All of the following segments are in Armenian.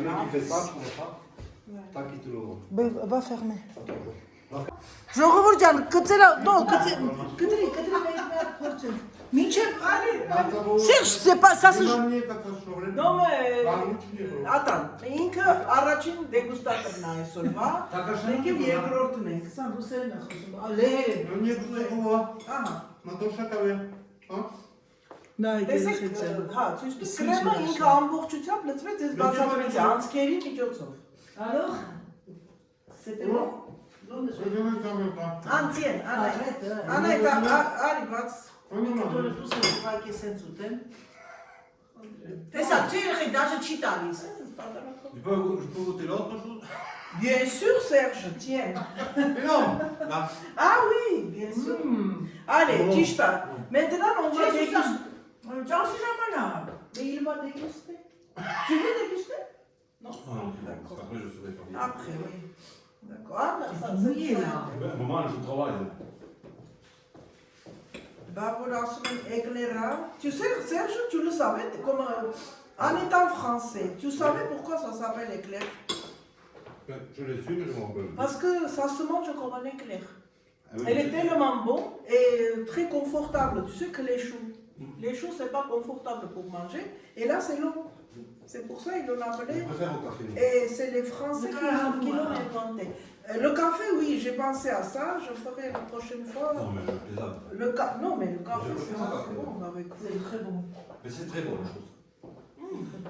Il fait ça, je comprends pas. Tant qu'il te le... Va fermer. Ժողովուրդ ջան, կծելա, նո, կտրի մեկ փորձել։ Մինչև Սերժ, c'est pas ça c'est Non mais attends, ինքը առաջին դեգուստատորն է այսօրվա, եկել երկրորդն ենք, սա ռուսերեն է խոսում, լեհերեն։ Ну не буду его. Ահա։ Մատոշակավե, հա։ Նա Տեսեք, հա, ցույց տուր, կրեմը ինքը ամբողջությամբ լցվեց այս բացատրույցի անցքերի միջոցով։ Alors, C'était bon? Անցին, Արի, արի բաց։ Դուրը դուսը ուղակի սենց ուտեմ։ Տեսակ, չէ երեխեք, դաժը չի տալիս։ Je peux goûter l'autre chose? Bien sûr, Serge, tiens. Mais non, là. Ah oui, bien sûr. Allez, Tishta. Maintenant, on va déguster. J'en suis jamais là. Mais il va déguster. Tu veux déguster? Non. D'accord. Après, je serai pas bien. Après, oui. D'accord. Ah, là, ça, mouillé, c'est là. Maman, je travaille. Bah voilà, c'est un éclairage. Tu sais, Serge, tu le savais, comme en étant français, tu savais pourquoi ça s'appelle éclair? Je l'ai su, mais je m'en rappelle. Parce que ça se mange comme un éclair. Ah oui, Elle est tellement bon et très confortable. Tu sais que les choux, c'est pas confortable pour manger. Et là, c'est long. C'est pour ça qu'ils l'ont appelé. Je préfère au café. Et c'est les Français qui l'ont inventé. Le café, oui, j'ai pensé à ça. Je ferai la prochaine fois. Non, mais je plaisante. Non, mais le café, Je c'est préfère bon avec vous. C'est très bon. Mais c'est très bon, la chose.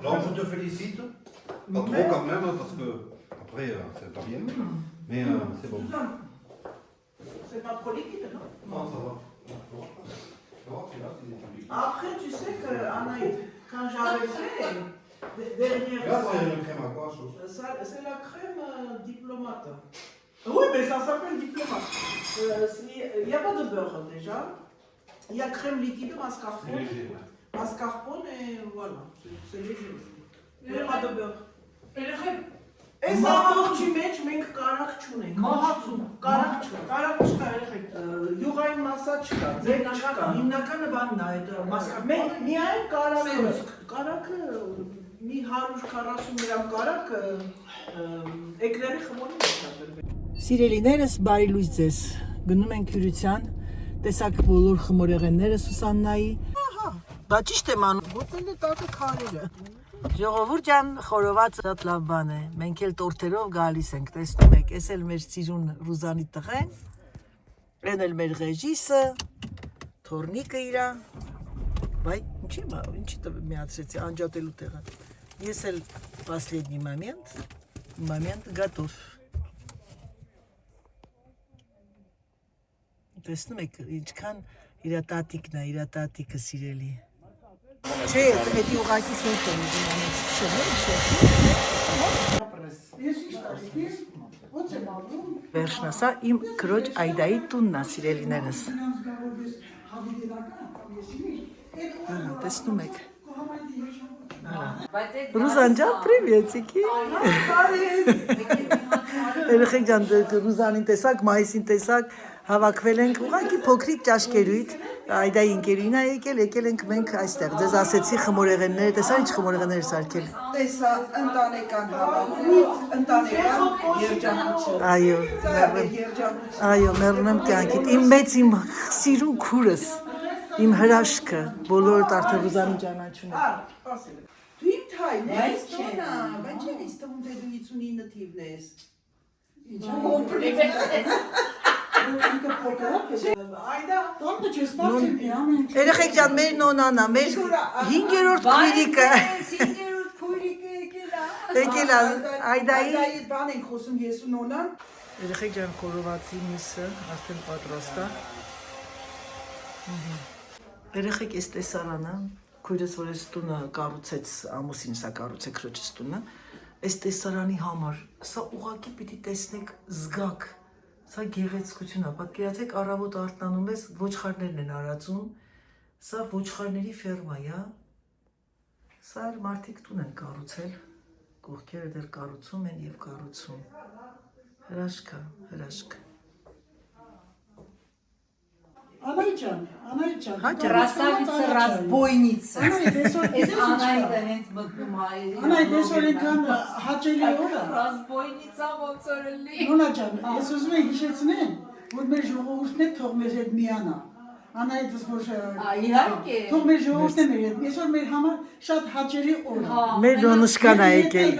Alors, je te félicite. Pas trop Mais- quand même, parce que après, c'est pas bien. Mais c'est bon. C'est pas trop liquide, non? Non, ça va. Ça va, c'est là, c'est des trucs. Après, tu sais que, Anaïd, quand j'avais fait, dernière Là, fois, c'est une crème à quoi, chose? c'est la crème diplomate. Oui, mais ça s'appelle diplomate. Il n'y a pas de beurre déjà. Il y a crème liquide, C'est mascarpone. léger, ouais. Mascarpone et voilà, c'est léger. Il n'y a pas de beurre. Երեխեք, Et ça apporte մեջ մենք կարակ չունենք։ մահացում, Կարակ չկա։ կարակ չկա երեխեք։ Յուղային մասա չկա, ձեր չկա։ Հիմնականը բանն է այդ մասկարպոնը։ Միայն կարակը, Սերուսք։ կարակը մի 140 գրամ կարակ էկլերի խմորի մեջ է դրվել։ Սիրելիներս, բարի լույս ձեզ։ Գնում ենք հյուրության, տեսակ բոլոր խմորեղենները Սուսաննայի։ Ահա, դա ճիշտ եմ անում։ Ոտել է տակը քարերը։ Ժողովուրդ ջան, խորովածը շատ լավ բան է։ Մենք էլ տորթերով գալիս ենք, տեսնում եք, էս էլ մեր ծիրուն Ռուզանի տղեն, այն էլ մեր ռեժիսը, թորնիկը իրա։ Բայ, ինչի միացրեցի, անջատելու տեղը։ Ես էլ последний момент готов։ Տեսնում եք, ինչքան իրա տատիկն է, իրա տատիկը սիրելի։ Չէ, էդի ուղակի սորտ եմ Վերջն ասա, իմ քրոջ Այդայի տունն է, սիրելիներս։ Տեսնում եք։ Ռուզան ջան, պրիվետիկի։ Երեխեք ջան, Ռուզանին տեսակ, Մայիսին տեսակ, հավաքվել ենք ուղղակի փոքրիկ ճաշկերույթ, Այդայի ընկերուհին է եկել ենք մենք այստեղ։ Ձեզ ասեցի խմորեղենները, տեսա ինչ խմորեղեններ սարքել։ Տեսա ընտանեկան հավաքույթ, ընտանեկան երջանկություն։ Այո, այո, մեռնում եմ կյանքիդ։ Իմ մեծ իմ սիրուն քուրս, իմ հրաշքը, բոլորդ արդեն Ռուզանի ճանաչում եք։ Դու իմ թայն ես, տոնա, բայց չեմ ես տվում, թե դու 59 թիվն ես։ Այդա, Տոնը չես բացել, երեխեք ջան, մեր նոնանա, մեր 5-րդ քույրիկը։ 5-րդ քույրիկը Եկել է, Այդայի։ Այդայի բան ենք խոսում ես ու նոնան։ Երեխեք ջան, խորովածի միսը արդեն պատրաստ է։ Երեխեք, այս տեսարանը, քույրս որ այս տունը կառուցեց, ամուսինս է կառուցել քրոջս տունը, այս տեսարանի համար, սա ուղղակի պիտի տեսնեք, զգաք, սա գեղեցկություն է, պատկերացեք առավոտ արթնանում ես, ոչխարներն են արածում, սա ոչխարների ֆերմա է, սա էլ մարդիկ տուն են կառուցել, կողքերը դեռ կառուցում են և կառուցում, հրաշք է, հրաշք։ Անայջան, Красавица разбойница. Անայդ Այս Անայդը հենց մտնում հայերի։ Անայդ այսօր ինքան հաճելի օր է։ Разбойница ոնց որ լինի։ Նոնա ջան, ես ուզում եմ հիշեցնեմ, որ մեր ժողովուրդն է թող մեզ հետ միանա։ Անայդս որ Իհարկե։ թող մեր ժողովուրդն է մեր հետ։ Այսօր մեր համար շատ հաճելի օր է։ Մեր Ռոնուսկան ա եկել։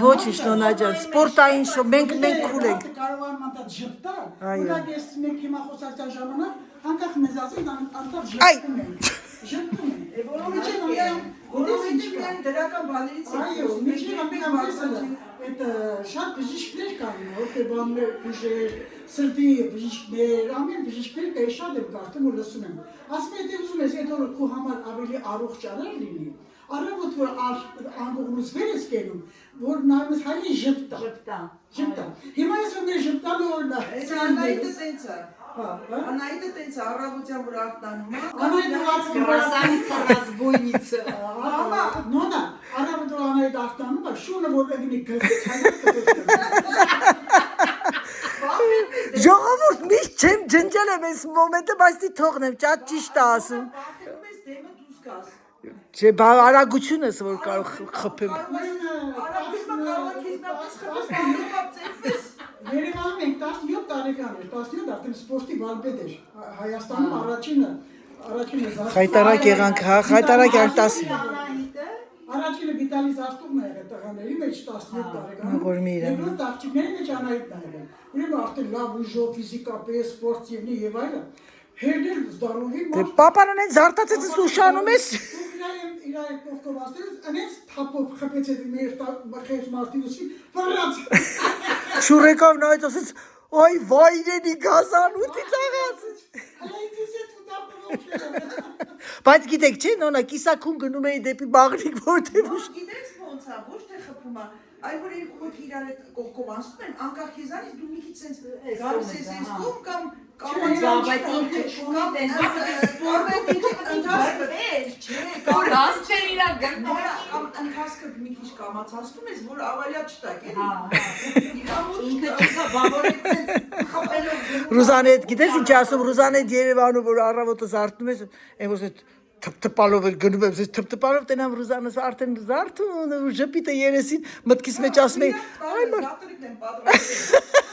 Ոչինչ Նոնա ջան, սպորտային շո, մենք քուլ ենք։ Կարող եմ անտած ժպտալ։ Ուղղակի ես մենք հիմա խոսակցության ժամանակ անկախ մեզ ասեն անտած ժպտում ենք։ Ժպտում ենք։ Որովհետև միայն դրական բաներից է։ Այո, միջին ամենամեծը այդ շատ բժիշկներ կան, հոգեբաններ, բուժեր, սրտի բժիշկներ, ամեն բժիշկներ կա, շատ եմ կարդում ու լսում եմ։ Ասում եմ, եթե ուզում ես այդ օրը քո համար ավելի առողջ արար լինի, առավոտ որ անգողնուց վեր ես կենում, որ նայում ես հայրի ժպտա։ Հիմա ես որ մեր ժպտալու օրն է։ Այս Անայդը տենց է։ Անայդը տենց է, առավոտյան որ արտանում է։ Անայդը Красавица разбойница։ Նոնա, առավոտ որ Անայդ արտանում է, շունը որ եկնի գրքից հայրը կտոտկը։ Ժողովուրդ միշտ չեմ ջնջել եմ այս մոմենտը, բայց դի թողնեմ, ճատ ճիշտ է ասում։ Վախենում ես դեմը դուրս գաս։ Չէ, բա արագությունս որ կարող խփեմ։ Արաբիզմը կարող է քեզ նապես խփես, նույնապ ծեփվես։ Երևանում ենք 17 տարեկան էր, 17 արդեն սպորտի վարպետ էր, Հայաստանում առաջինը Խայտարակ եղանք, հա, խայտարակ եղանք 10։ Առաջինը Վիտալի Զաստուղն է եղել տղաների մեջ 17 տարեկանում։ Ողորմի իրան։ Երկրորդ աղջիկների մեջ Անայդն է եղել։ Ուրեմն արդեն լավ ուժով, ֆիզիկապես, սպորտիվնի եւ այլն։ Հերդել զդարովի Դե պապանն այն զարտացածս ուշանում ես։ Իրար կողքով աստերուց, անես թափով խփեց այդ մեր բախեց մարտինուսի, վրաց։ Շուրեկով նայեց ասեց, «Այ վայրենի գազանուտից աղացից»։ Բայց գիտեք, չէ, նոնա կիսակուն գնում էի դեպի Բաղրիկ, որտեղ ուշ։ Գիտես ոնց է, ոչ թե խփում է, այլ որ երկու հոգի իրար հետ կողքով անցնում են, անկախ քեզանից դու մի քիչ sense գալիս ես այս կողմ կամ Բայց ինքը չունի դες չէ, իրան գնա։ կամ ընթացքը մի քիչ կամացածում ես, որ ավալյա չտակ, էլի։ Ինքը չկա, բավորեցեց խփելով։ Ռուզանե, գիտես ինչ ասում, Ռուզանե Երևանում որ առավոտը զարթնում ես, այն որ թփթփալով էլ գնում եմ, թփթփալով տենամ Ռուզանս արդեն զարթում, ժպիտը երեսին, մտքիս մեջ ասում եմ, այ Դատորիկն եմ պատրաստել։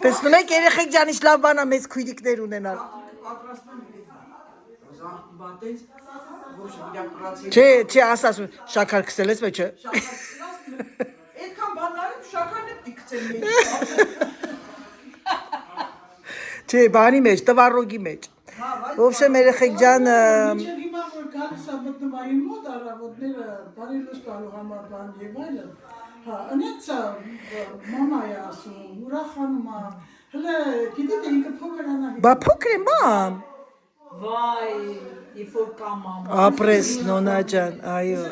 տեսնում եք երեխեք ջան ինչ լավ բան է մեծ քույրիկներ ունենալ։ Պատրաստում եմ զարթ բատից, ոչ իրա պրացի։ Չէ, ասում, շաքար քսել ես ոչ։ Այդքան բանարը շաքարն է պիտի գցել մեջ։ Չէ, բանի մեջ, տվարոգի մեջ։ Ոբշեմ երեխեք ջան Մինչև հիմա որ գալիս է մտնում այն մոտ առավոտները բարելուս տալու համար բան եւ այլն։ Հա, անեցա մամա է ասում, ուրախանում է։ Հələ գիտեք ինքը փոքր անա։ Բա փոքր է մամ։ Վայ, իֆոր կամամ։ Ապրես նոնա ջան, այո։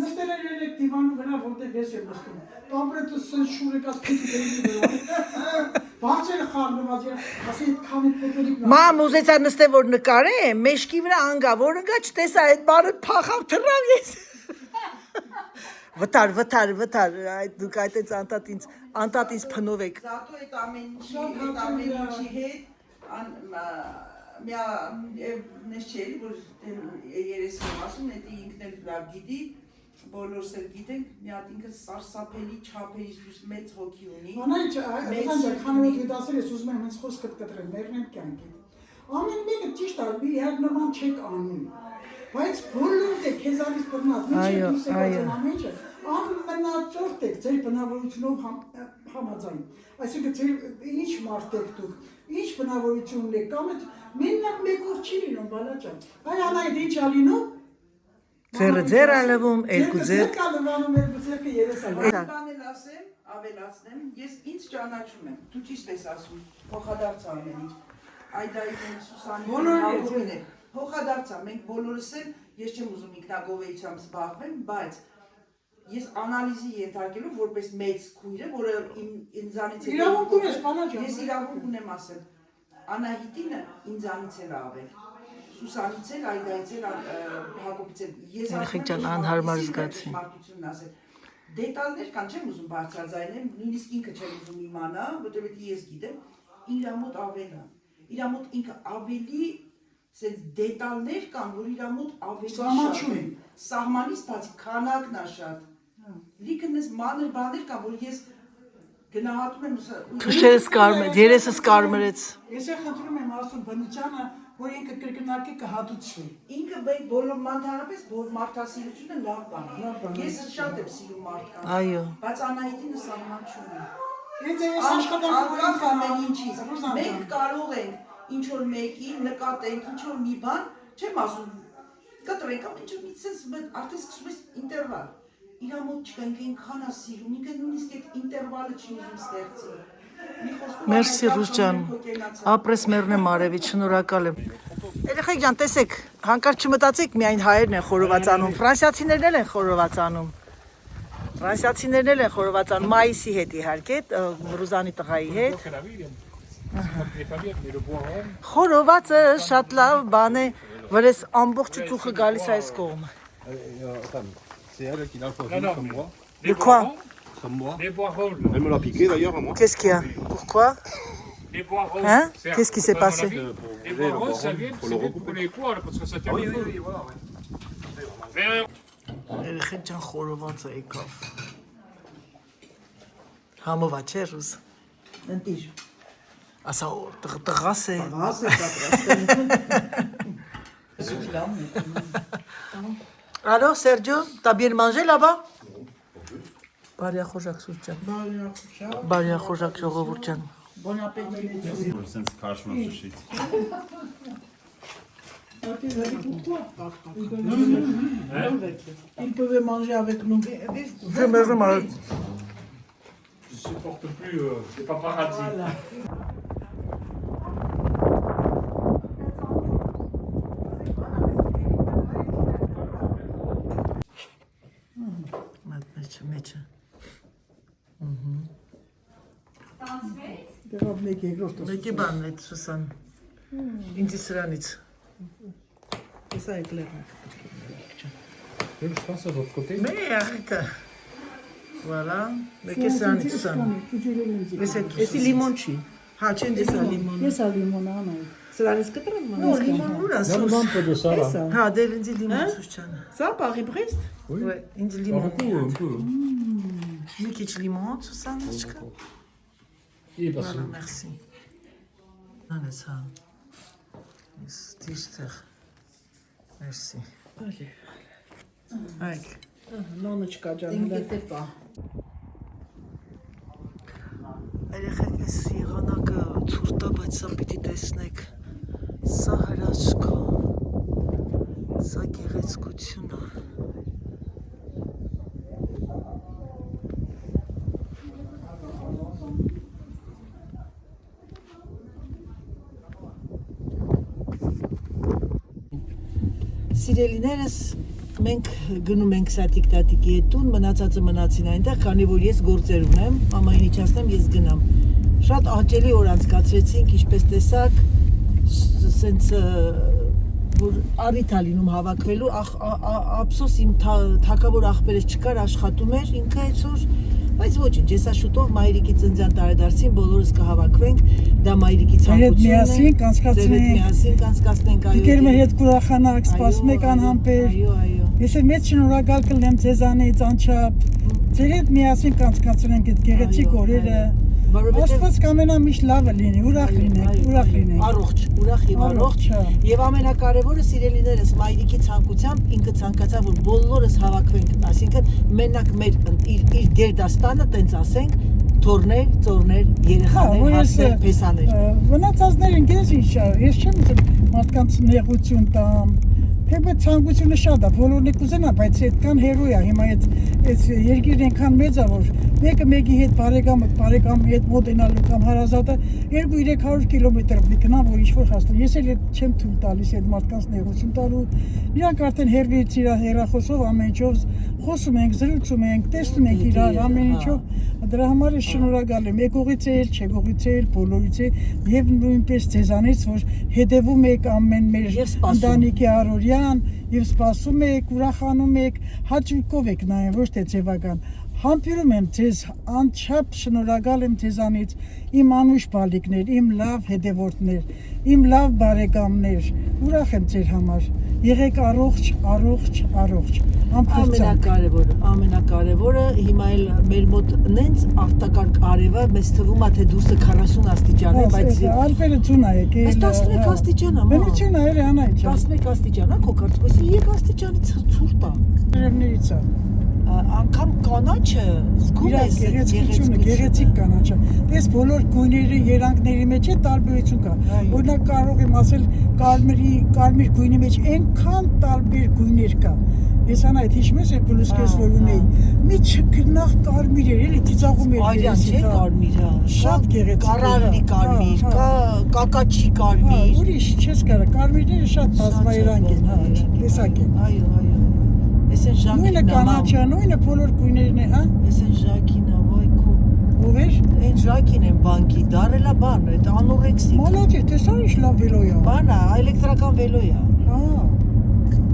Նստել էր երեք դիվանում վրա, որտեղ ես եմ նստում։ Տամպրետը սեն շուրեկած պիտի դերի վրա։ Բարձերը խառնված էր, ասի քանի փոքրիկ։ Մամ ուզեցա նստե որ նկարեմ, մեջքի վրա անգա, որ ընկա չտեսա այդ բանը փախավ թռավ ես։ Վթար, այդ դուք այդպես անտատ ինձ փնով եք։ Զատու այդ ամեն ինչի հետ միա նես չէ, որ երեսին եմ ասում, դա ինքն էլ լավ գիտի, բոլորս էլ գիտենք, մի հատ ինքը սարսափելի չափերից մեծ հոգի ունի։ Անայջ, այդքան քանոց դասեր ես ուզում եմ հենց խոսքը կտրեմ, մերնեմ կյանքի։ Ամեն մեկը ճիշտ է, մի հատ նման չեք անում։ Բայց բոլորը քեզանից բռնած, Այո, ամենը անմնացորդ եք ձեր բնավորությունով համաձայն։ Այսինքն ձեր ինչ մարդ եք դուք, ինչ բնավորություն ունեք, կամ այդ մենակ մեկով չի լինում, բալաճան։ Այ Անայդ ինչ ա լինում։ Ձեր ալվում, երկու ձեր։ Կալվում երկու ձերը երեսալ։ Բանել ասեմ, ավելացնեմ, ես ինձ ճանաչում եմ, դու ճիշտ ես ասում, փոխադարձ ամեն ինչ։ Այդայի մենք Սուսանի փոխադարձ մենք բոլորս էլ, ես չեմ ուզում ինքնագովեյությամբ զբաղվեմ, բայց ես անալիզի ենթարկելով որպես մեծ քույրը, որը ինձանից է իրավունք ունես, բանաճան։ Ես իրավունք ունեմ ասել, Անահիտինը ինձանից էլ ավել, Սուսանից էլ, Այդայից էլ, Հակոբից էլ, ես անհարմար զգացի։ Դետալներ կան, չեմ ուզում բարձրաձայնեմ, նույնիսկ ինքը չեմ ուզում իմանա, որտեղ ես գիտեմ, իր մոտ ավելան։ Իր մոտ ինքը ավելի սենց դետալներ կան, որ իր մոտ ավելի Սահմանչում են։ Սահմանից բացի քանակն է շատ։ Լիքնես մանր բաներ կան, որ ես գնահատում եմ Քշերս կարմր, երեսս կարմրեց։ Ես խնդրում եմ ասում բնությանը, որ ինքը կրկնակի կհատուցվի։ ինքը մենք բոլոր մանթանապես որ մարդասիրությունը լավ բան է։ Ես շատ եմ սիրում մարդկանց։ Այո։ Բայց Անահիտինը սահման չունի։ Ես աշխատանք Անկախ ամեն ինչից։ Մենք կարող ենք ինչ որ մեկի նկատենք, ինչ որ մի բան, չեմ ասում, կտրենք կամ ինչ որ մի sense, արդեն սկսում ես ինտերվալ։ Իր մոտ չկա, ինքը ինքան է սիրում, ինքը նույնիսկ այդ ինտերվալը չի ուզում ստեղծել։ Մերսի Ռուժան, ապրես մերնեմ արևի, շնորհակալ եմ։ Երեխեք ջան, տեսեք, հանկարծ չմտածեք միայն հայերն են խորոված անում, ֆրանսիացիներն էլ են խորոված անում։ Ֆրանսիացիներն էլ են խորոված անում, մայիսի հետ իհարկե, Ռուզանի տղայի հետ։ Խորովածը շատ լավ բան է, վրես ամբողջ ծուխը գալիս այս կողմը։ C'est elle qui l'a choisi comme moi. De quoi? Comme moi. Les bois rôles. Elle me l'a piqué d'ailleurs à moi. Qu'est-ce qu'il y a? Pourquoi? Les bois rôles. Hein? Certes, Qu'est-ce qui s'est dans la passé? vie, Les bois roses, ça vient pour les poils, parce que ça tient le feu. Viens. Երեխեք ջան խորովածը եկավ։ Համովա չէ ռուզ։ Ընտիր։ Ասա տղաս է։ Բազ է Alors Sergio, t'as bien mangé là-bas? Բարյա խոժակ սուրճան։ Բարյա խոժակ ժողովուրդ ջան։ Bon appétit. Sen karşıma sushi. Ils peuvent manger avec nous. Je supporte plus les paparazzi. Մեջը։ Դեռ մեկ երկրորդ Մեկի բանն է Սուսան։ Ինձի սրանից։ Սա էկլերն է։ Je pense à votre côté. Mais arrête. Voilà, մեկի սրանից Սուսան։ Էսի լիմոն չի։ Հա, չեն դեսա լիմոն։ Ես ալիմոն անայ։ Սրանից կտրեմ։ Նո, լիմոն ուրա Donne-moi un սուս։ peu de ça là. Հա, դեր ինձի լիմոն սուս ջան։ Սա Paris Brest։ Ouais, ինձ Pas լիմոն։ beaucoup, un peu. Մի քիչ լիմոն Սուսան չկա։ Et parce Voilà, merci. Անես հա։ Ես դիշտեղ։ Merci։ Այք։ Նոնը չկա ջան։ Տեպա։ Երեխեք էս եղանակը ցուրտ է, բայց սա պիտի տեսնեք։ Սա հրաշք է։ Սա գեղեցկություն է։ Սիրելիներս, մենք գնում ենք Սատիկ-տատիկի հետ տուն, մնացածը մնացին այնտեղ, քանի որ ես գործեր ունեմ, ամային իջացնեմ, ես գնամ։ Շատ ահճելի օր անցկացրեցինք, ինչպես տեսակ, սենց որ առիթ ա լինում հավաքվելու, ափսոս իմ թակավոր աղբերս չկար, աշխատում էր ինքը այսօր, բայց ոչինչ, հեսա շուտով մայրիկի ծննդյան տարեդարձին բոլորս կհավաքվենք, դա մայրիկի ցանկությունն է։ Միասին կանցկացնենք, այո։ Դուք մեր հետ կուրախանաք, սպասում եք անհամբեր։ Այո, այո։ Ես էլ մեծ շնորհակալ կլինեմ ձեզանից անչափ։ Ձեր հետ միասին կանցկացնենք այդ գեղեցիկ օրերը։ Աստված կամենա միշտ լավը լինի, ուրախ լինենք։ Առողջ, ուրախ եւ առողջ։ Եվ ամենակարևորը սիրելիներս, մայրիկի ցանկությամբ ինքը ցանկացավ որ բոլորս հավաքվենք, այսինքն մենակ մեր իր գերդաստանը տենց ասենք, թորներ, ծորներ, երեխաներ, հասներ, փեսաներ։ Մնացածներին ես ինչ, ես չեմ ուզում մարդկանց նեղություն տամ։ Թեպե ցանկությունը շատ է, բոլորն եք ուզենա, բայց այդքան հերոյ է, հիմա այդ երկիրն այնքան մեծ է, որ մեկը մեկի հետ բարեկամի հետ մոտենալու կամ հարազատը 200-300 կիլոմետր գնա, որ ինչ-որ հասնի։ Ես էլ չեմ թույլ տալիս այդ մարդկանց նեղություն տալու։ Իրանք արդեն հերվից իր հեռախոսով ամեն ինչով խոսում ենք, զրուցում ենք, տեսնում ենք իրար ամեն ինչով։ Դրա համար ես շնորհակալ եմ եկողից էլ, չեկողից էլ, բոլորից էլ եւ նույնպես ձեզանից, որ հետևում եք ամեն մեր ընտանիքի առօրյան եւ սպասում եք, ուրախանում եք, հաճույքով եք նայում, ոչ թե ձևական։ Համբերում եմ ձեզ, անչափ շնորհակալ եմ ձեզանից, իմ անուշ բալիկներ, իմ լավ հետևորդներ, իմ լավ բարեկամներ, ուրախ եմ ձեր համար։ Եղեք առողջ, առողջ, առողջ։ Ամենակարևորը հիմա էլ մեր մոտ նենց արտակարգ արևը, մեզ թվում է թե դուրսը 40 աստիճան է, բայց Ալպերը ծուն է եկել։ Այս 11 աստիճան է, Բնություն է, անայ չէ։ 11 աստիճան է, քո կարծիքով 3 աստիճանի ցուրտ է։ Երևներից է։ Անկամ կանաչը զգում ես Գեղեցկությունը, գեղեցիկ կանաչը։ Դες բոլոր գույների, երանգների մեջ է տարբերություն կա։ Օրինակ կարող եմ ասել կարմիր գույնի մեջ այնքան տարբեր գույներ կա։ Ես անայդ հիշում ես այդ բլուսկես որ ունեի։ Մի չգնախ կարմիր էր, էլի ծիծաղում էր։ Արյան չէ կարմիրը, շատ գեղեցիկ։ կարարլի կարմիր, կակաչի կարմիր։ Ուրիշ չես կարա, կարմիրները շատ բազմաերանգ են, տեսակ են։ Այո, այս են Նույնը ժակինը, կանաչը, նույնը բոլոր գույներն է, հա։ այս են ժակինը, վայ քո։ Ով էր։ Այն ժակին են բանկի, դարելա բան, այդ անորեքսիկ։ Մալաձի, տեսա ինչ լավ վելո է։ Բան է, էլեկտրական վելո է։ Հա։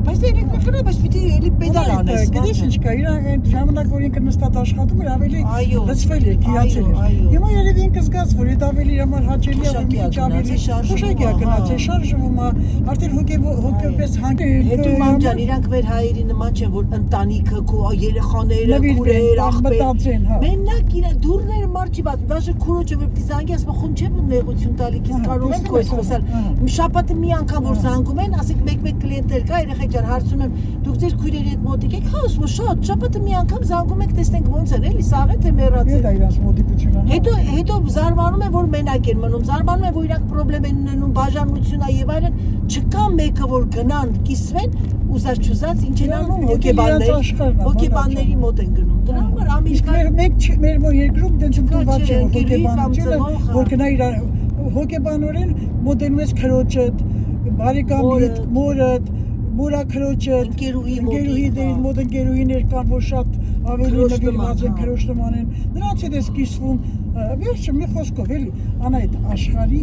Բայց էլեկտրական է, բայց պիտի էլի պեդալ անես։ Գիտես ինչ կա, իրանք այն ժամանակ որ ինքը նստած աշխատում էր, ավելի Այո, լցվել էր, գիացել էր։ այո։ Հիմա երևի ինքը զգաց, որ այդ ավելի համար հաճելի է, որ մի քիչ ավելի շարժվում է, շարժվում է, արդեն հոգեպես հանգ։ Հետո մամջան, իրանք մեր հայերի նման չեն, որ ընտանիքը, քո երեխաները, քուրեր, աղբեր։ Մենակ իրա դուրները մարդ չի բաց, դաժե քուրոջը որ պիտի զանգի, ասում խոմ չեմ նեղություն տալի, քեզ կարող եմ քո խոսալ։ Շաբաթը մի անգամ որ զանգում են, ասենք մեկ կլիենտներ կա, երեխեք ջան, հարցնում եմ, դուք ձեր քույրերի հետ մոտիկ եք, հա, ասում շատ, շաբաթը մի անգամ զանգում եք, տեսնենք ոնց են, էլի սաղ է թե մեռած է։ Դա իրանց մոտիկությունը։ Հետո զարմանում են, որ մենակ են մնում, զարմանում են, որ իրանք պրոբլեմ են ունենում, բաժանություն է եւ այլն, չկա մեկը, որ գնան, կիսվեն, ուզած-չուզած ինչ են անում, հոգեբանների մոտ են գնում։ Դրա համար ամերիկան մեր երկրում դենց ընդունված չէ հոգեբանությունը, որ գնա իր հոգեբանորեն մոդելում ես քրոջդ, բարեկամիդ, մորդ, մորա քրոջդ, ընկերուհի մոտ ընկերուհիներ կան, որ շատ ավելի նվիրված են քրոջ նման են։ Նրանց հետ ես կիսվում, վերջը մի խոսքով էլի, անայդ աշխարհի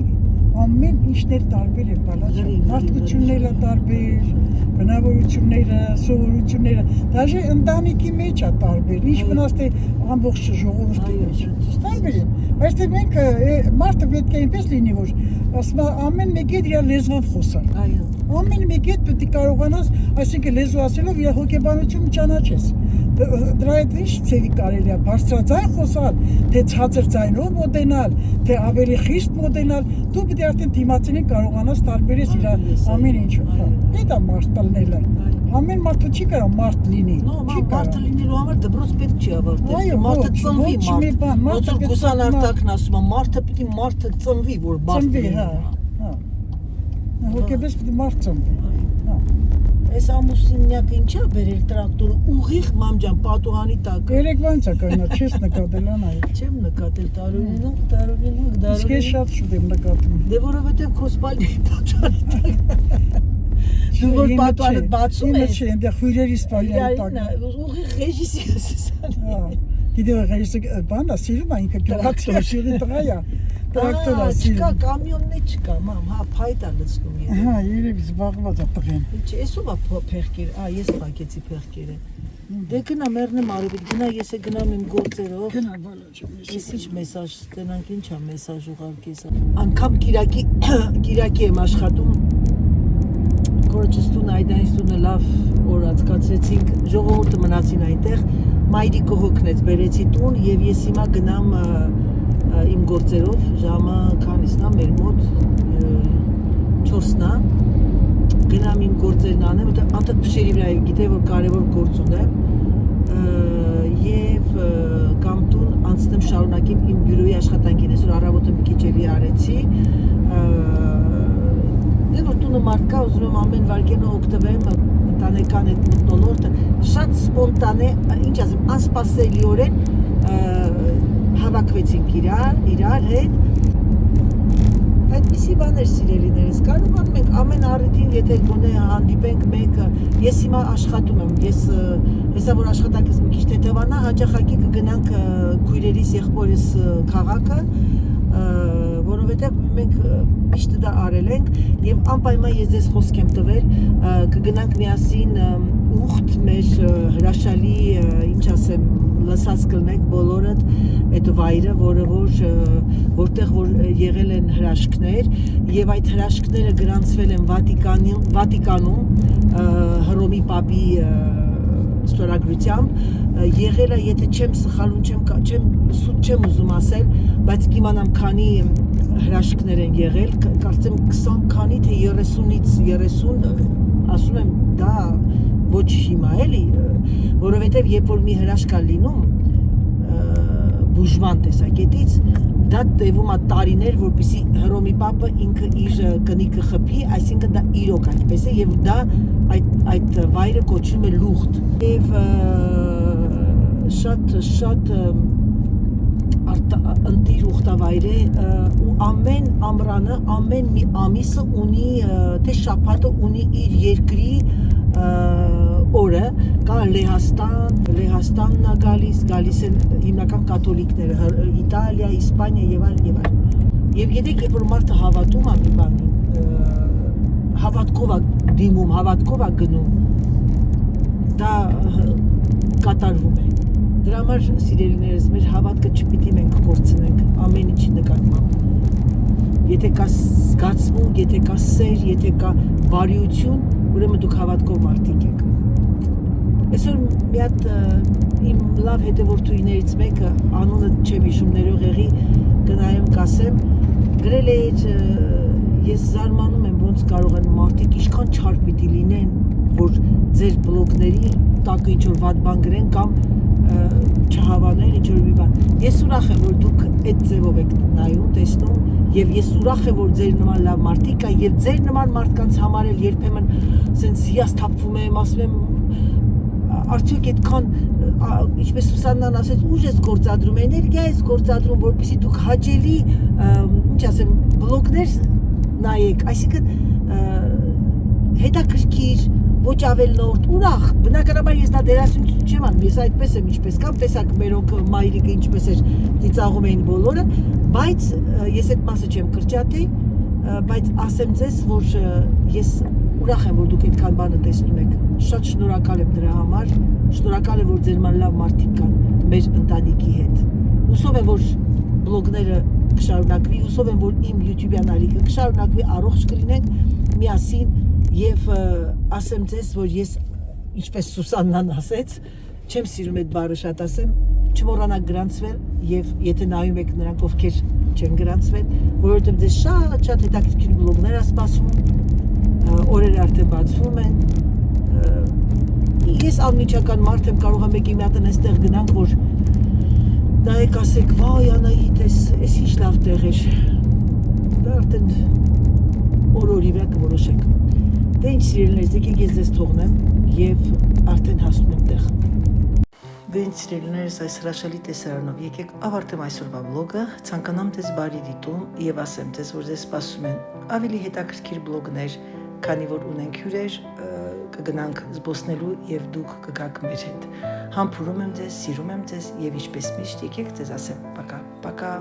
ամեն ինչներ տարբեր են բալաճ։ Մարդկությունները տարբեր, բնավորությունները, սովորությունները, դաժե ընտանիքի մեջ է տարբեր, ինչ մնաց թե ամբողջ ժողովուրդի մեջ։ Տարբեր են։ Բայց թե մենք մարդը պետք է այնպես լինի, որ ասում ամեն մեկի հետ իր լեզվով խոսալ։ այո Ամեն մեկի հետ պետք է կարողանաս, այսինքն լեզու ասելով իր հոգեբանությունը ճանաչես։ Դրա հետ ինչ ցեվի կարելի է բարձրաձայն խոսալ, թե ցածր ձայնով մոտենալ, թե ավելի խիստ մոտենալ, դու պետք է արդեն դիմացինին կարողանաս տարբերես իր ամեն ինչով։ Դա մարդ տալնելը։ Ամեն մարդը չի կարող մարդ լինի։ Չի մարդը լինելու համար դպրոց պետք չի ավարտել։ Այո, Մարդը ծնվի մարդ։ Ոնց որ Գուսան Արտակն ասում է, մարդը պիտի մարդը ծնվի, որ մարդ լինի։ Հոգեպես պետք է մարդ ծնվի։ Այս ամուսինյակը ինչա բերել տրակտորը ուղիղ մամջան պատուհանի տակ։ Երեկվանից է կանա, չես նկատել անայ։ Չեմ նկատել տարօրինակ։ Իսկ ես շատ շուտ եմ նկատում։ Դե որովհետև քոսպալի պատուհանի տակ։ Դու որ պատուհանը բացում ես։ Չէ, այնտեղ խույրերի սպալյանի տակ։ Ուղիղ ռեժիսի ասեսան։ Գիտես ռեժիսը բանա սիրում է ինքը տրակտոր շիրի տղա է։ Տրակտոր է սիրում։ Չկա կամիոններ չկա, մամ, հա, փայտ է լցնում եւ։ Հա, երևի զբաղված է տղեն։ Ինչ, էսով է փեղկերը, ես փակեցի փեղկերը։ Դե գնա մեռնեմ արիվիտ, գնա ես է գնամ իմ գործերով։ Գնա բալաճ։ Ես ինչ մեսաժ ստենանք, ինչ է մեսաժ ուղարկես։ Անկամ Կիրակի եմ աշխատում։ Կորոջստուն այդայնստունը լավ օր անցկացրեցինք, ժողովուրդը մնացին այնտեղ, մայրիկը հոգնեց, բերեցի տուն եւ ես հիմա գնամ իմ գործերով, ժամը քանիսն է մեր մոտ 4-ն է, գնամ իմ գործերն անեմ, անդադ փշերի վրա գիտեի որ կարևոր գործ ունեմ եւ կամ տուն անցնեմ շարունակեմ իմ բյուրոյի աշխատանքին, այսօր առավոտը մի քիչ էլի արեցի դե որ տունը մարդ կա, ուզում եմ ամեն վայրկենը օգտվեմ ընտանեկան այդ մթնոլորտը շատ սպոնտանե, ինչ ասեմ, անսպասելիորեն հավաքվեցինք իրար հետ այդպիսի բաներ սիրելիներս կարողանում ենք ամեն առիթին եթե գոնե հանդիպենք մեկը ես հիմա աշխատում եմ ես հեսա որ աշխատանքս մի քիչ թեթևանա հաճախակի կգնանք քույրերիս եղբորս քաղաքը որովհետև մենք միշտ դա արել ենք եւ անպայման ես ձեզ խոսք եմ տվել կգնանք միասին ուխտ մեր հրաշալի, ինչ ասեմ, լսած կլնեք բոլորդ այդ վայրը, որտեղ որ եղել են հրաշքներ եւ այդ հրաշքները գրանցվել են Վատիկանում Հռոմի Պապի ստորագրությամբ եղել է, եթե չեմ սխալվում, չեմ ուզում ասել, բայց կիմանամ քանի հրաշքներ են եղել, կարծեմ 20 քանի թե 30-ից 30, ասում եմ դա ոչ հիմա էլի, որովհետև երբ որ մի հրաշք է լինում բուժման տեսակետից, դա տևում է տարիներ, որպեսզի Հռոմի Պապը ինքը իր կնիկը խփի, այսինքն դա իրոք այդպես է եւ դա այդ վայրը կոչվում է Լուղդ եւ շատ ընտիր ուխտավայր է ու ամեն ամռանը, ամեն մի ամիսը ունի, թե շաբաթը ունի իր երկրի օրը, կա Լեհաստանն է գալիս են հիմնական կաթոլիկները, Իտալիա, Իսպանիա եւ այլն։ Եվ գիտեք, երբ որ մարդը հավատում է մի բանին, հավատքով է դիմում, հավատքով է գնում, դա կատարվում է։ Դրա համար սիրելիներս, մեր հավատքը չպիտի մենք կորցնենք ամեն ինչի նկատմամբ։ Եթե կա զգացմունք, եթե կա սեր, եթե կա բարիություն, ուրեմն դուք հավատքով մարդիկ եք։ Այսօր մի հատ իմ լավ հետևորդուներից մեկը, անունը չեմ հիշում, ներողեղի կնայեմ կասեմ, գրել էր, ես զարմանում եմ ոնց կարող են մարդիկ ինչքան չար պիտի լինեն, որ ձեր բլոգների տակը ինչ-որ վատ բան գրեն կամ չհավանեն ինչ-որ մի բան։ Ես ուրախ եմ, որ դուք այդ ձևով եք նայում, տեսնում եւ ես ուրախ եմ, որ ձեր նման լավ մարդիկ կա եւ ձեր նման մարդկանց համար էլ երբեմն սենց հիասթափվում եմ, ասում եմ արդյոք այդքան ինչպես Սուսաննան ասեց, ուժ ես գործադրում, էներգիա ես գործադրում, որպեսզի դուք հաճելի, ինչ ասեմ, բլոգներ նայեք, այսինքն հետաքրքիր, ոչ ավելնորդ, ուրախ, բնականաբար ես դա դերասանություն չեմ անում, ես այդպես եմ ինչպես կամ, տեսակ մերոնք մայրիկը ինչպես էր ծիծաղում էին բոլորը, բայց ես այդ մասը չեմ կրճատի, բայց ասեմ ձեզ, որ ես ուրախ եմ, որ դուք այդքան բանը տեսնում եք, շատ շնորհակալ եմ դրա համար, շնորհակալ եմ, որ ձեր ման լավ մարդիկ կան մեր ընտանիքի հետ, հուսով եմ, որ բլոգները կշարունակվի, հուսով եմ, որ իմ YouTube-յան ալիքը կշարունակվի, առողջ կլինենք միասին եւ ասեմ ձեզ, որ ես ինչպես Սուսաննան ասեց, չեմ սիրում այդ բառը շատ ասեմ, չմոռանաք գրանցվել եւ եթե նայում եք նրանք ովքեր չեն գրանցվել, որովհետեւ դες շատ հետաքրքիր բլոգներ ա սպասվում, օրերը արդեն բացվում են։ Ես անմիջական մարդ եմ, կարող եմ եկի մի հատ այստեղ գնանք, որ նայեք ասեք, վայ Անահիտ, էս ինչ լավ տեղ էր։ Դա արդեն օրի վրա կորոշեք։ Դե ինչ սիրելիներս, եկեք ես ձեզ թողնեմ եւ արդեն հասնում եմ տեղ։ Դե ինչ սիրելիներս, այս հրաշալի տեսարանով եկեք ավարտեմ այսօրվա վլոգը, ցանկանամ ձեզ բարի դիտում եւ ասեմ ձեզ, որ ձեզ սպասում են ավելի հետաքրքիր բլոգներ, քանի որ ունենք հյուրեր, կգնանք զբոսնելու եւ դուք կգաք մեր հետ։ Համբուրում եմ ձեզ, սիրում եմ ձեզ եւ ինչպես միշտ եկեք ձեզ ասեմ, պակա, պակա։